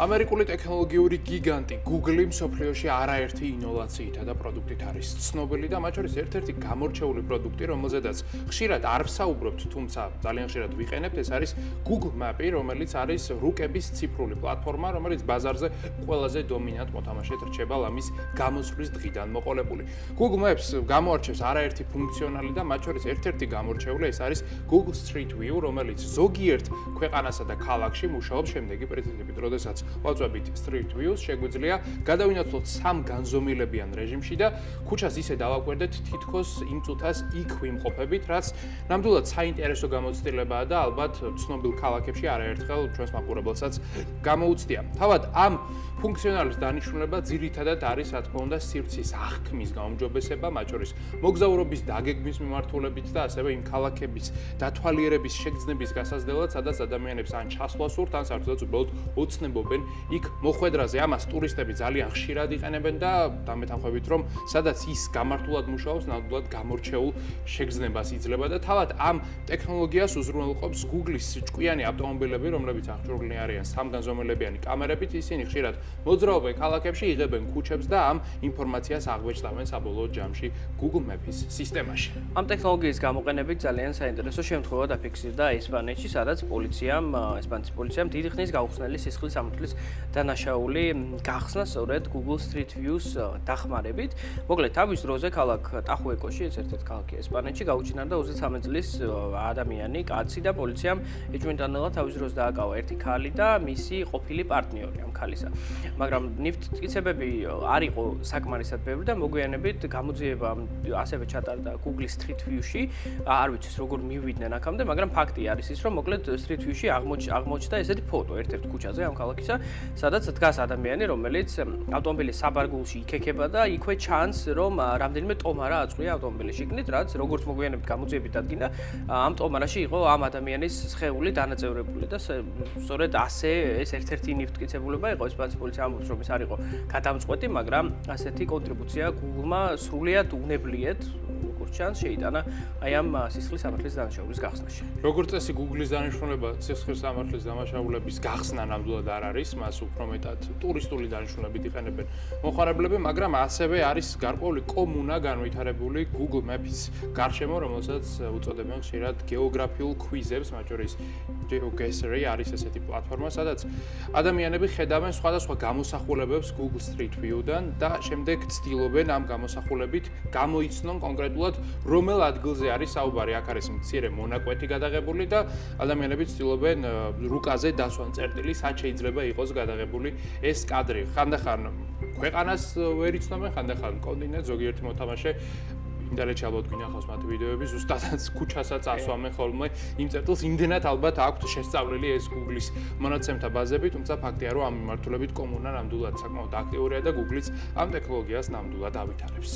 ამერიკული ტექნოლოგიური გიგანტი Google მსოფლიოში არაერთი ინოვაციითა და პროდუქტით არის ცნობილი და მათ შორის ერთ-ერთი გამორჩეული პროდუქტი, რომელზედაც ხშირად არ ვსაუბრობთ, თუმცა ძალიან ხშირად ვიყენებთ, ეს არის Google Map-ი, რომელიც არის რუკების ციფრული პლატფორმა, რომელიც ბაზარზე ყველაზე დომინანტ მოთამაშედ რჩება ლამის გამოსვლის დღიდან მოყოლებული. Google Maps გამოარჩევს არაერთი ფუნქციონალი და მათ შორის ერთ-ერთი გამორჩეული ეს არის Google Street View, რომელიც ზოგიერთ ქვეყანასა და ქალაქში მუშაობს შემდეგი პრინციპით, როდესაც ვაწვევით Street Views, შეგვიძლია გადავინაცვლოთ სამ განზომილებიან რეჟიმში და ქუჩას ისე დავაკვირდეთ თითქოს იმ წუთას იქ ვიმყოფებით, რაც ნამდვილად საინტერესო გამოცდილებაა და ალბათ ცნობილ ქალაქებში არაერთხელ ჩვენს მაყურებელსაც გამოუცდია. თავად ამ ფუნქციონალის დანიშნულება ძირითადად არის, რა თქმა უნდა, სივრცის აღქმის გაუმჯობესება, მათ შორის მოგზაურობის დაგეგმვის მიმართულებით და ასევე იმ ქალაქების დათვალიერების შეგრძნების გასაზრდელად, სადაც ადამიანებს ან ჩასვლა სურთ, ან საერთოდ უბრალოდ ოცნებობენ იქ მოხვედრაზე. ამას ტურისტები ძალიან ხშირად იყენებენ და დამეთანხმებით, რომ სადაც ის გამართულად მუშაობს, ნამდვილად გამორჩეულ შეგრძნებას იძლევა და თავად ამ ტექნოლოგიას უზრუნველყოფს Google-ის ჭკვიანი ავტომობილები, რომლებიც აღჭურვილნი არიან სამგანზომილებიანი კამერებით, ისინი ხშირად მოძრაობენ ქალაქებში, იღებენ ქუჩებს და ამ ინფორმაციას აღვეჭდავენ საბოლოო ჯამში Google Maps-ის სისტემაში. ამ ტექნოლოგიის გამოყენებით ძალიან საინტერესო შემთხვევა დაფიქსირდა ესპანეთში, სადაც ესპანეთის პოლიციამ დიდი ხნის გაუხსნელი სისხლის სამართლის დანაშაული გახსნა სწორედ Google Street View-ს დახმარებით. მოკლედ, თავის დროზე ქალაქ ტახუეკოში, ეს ერთ-ერთი ქალაქია ესპანეთში, გაუჩინარდა 23 წლის ადამიანი, კაცი და პოლიციამ ეჭვმიტანილად თავის დროს დააკავა ერთი ქალი და მისი ყოფილი პარტნიორი ამ ქალისა. მაგრამ ნიფტკიცებები არ იყო საკმარისად ბევრი და მოგვიანებით გამოძიება ასევე ჩატარდა Google Street View-ში. არ ვიცი როგორ მივიდნენ აქამდე, მაგრამ ფაქტი არის ის, რომ მოკლედ Street View-ში აღმოჩნდა ესეთი ფოტო ერთ-ერთ ქუჩაზე ამ ქალაქისა, სადაც დგას ადამიანი, რომელიც ავტომობილის საბარგულში იქექება და იქვე ჩანს, რომ რამდენიმე ტომარა აწყვია ავტომობილის შიგნით, რაც როგორც მოგვიანებით გამოძიებით დადგინდა, ამ ტომარაში იყო ამ ადამიანის სხეული დანაწევრებული და სწორედ ასე ეს ერთ-ერთი ნიფტკიცებულება იყო. ესპანეთის პოლიცია ამბობს, რომ ეს არ იყო გადამწყვეტი, მაგრამ ასეთი კონტრიბუცია Google-მა სრულიად უნებლიეთ ჩანს შეიტანა აი ამ სისხლის სამართლის დანაშაულის გახსნაში. როგორც წესი, Google-ის დანიშნულება სისხლის სამართლის დამაშაულების გახსნა ნამდვილად არ არის, მას უფრო მეტად ტურისტული დანიშნულებით იყენებენ მოხარებლები, მაგრამ ასევე არის გარკვეული კომუნა განვითარებული Google Maps-ის გარშემო, რომელსაც უწოდებენ ხშირად გეოგრაფიულ კვიზებს, მათ შორის GeoGuessr არის ესეთი პლატფორმა, სადაც ადამიანები ხედავენ სხვადასხვა გამოსახულებებს Google Street View-დან და შემდეგ ცდილობენ ამ გამოსახულებით გამოიცნონ კონკრეტულად რომელ ადგილზე არის საუბარი. აქ არის მცირე მონაკვეთი გადაღებული და ადამიანები ცდილობენ რუკაზე დასვან წერტილი, სად შეიძლება იყოს გადაღებული ეს კადრი. ხანდახან ქვეყანას ვერ იცნობენ, ხანდახან კონტინენტს, ზოგიერთი მოთამაშე ინტერნეტში ალბათ გვინახავს მათ ვიდეოები, ზუსტადაც ქუჩასაც ასვამენ ხოლმე იმ წერტილს. იმდენად ალბათ აქვთ შესწავლილი ეს Google-ის მონაცემთა ბაზები, თუმცა ფაქტია, რომ ამ მიმართულებით კომუნა ნამდვილად საკმაოდ აქტიურია და Google-იც ამ ტექნოლოგიას ნამდვილად ავითარებს.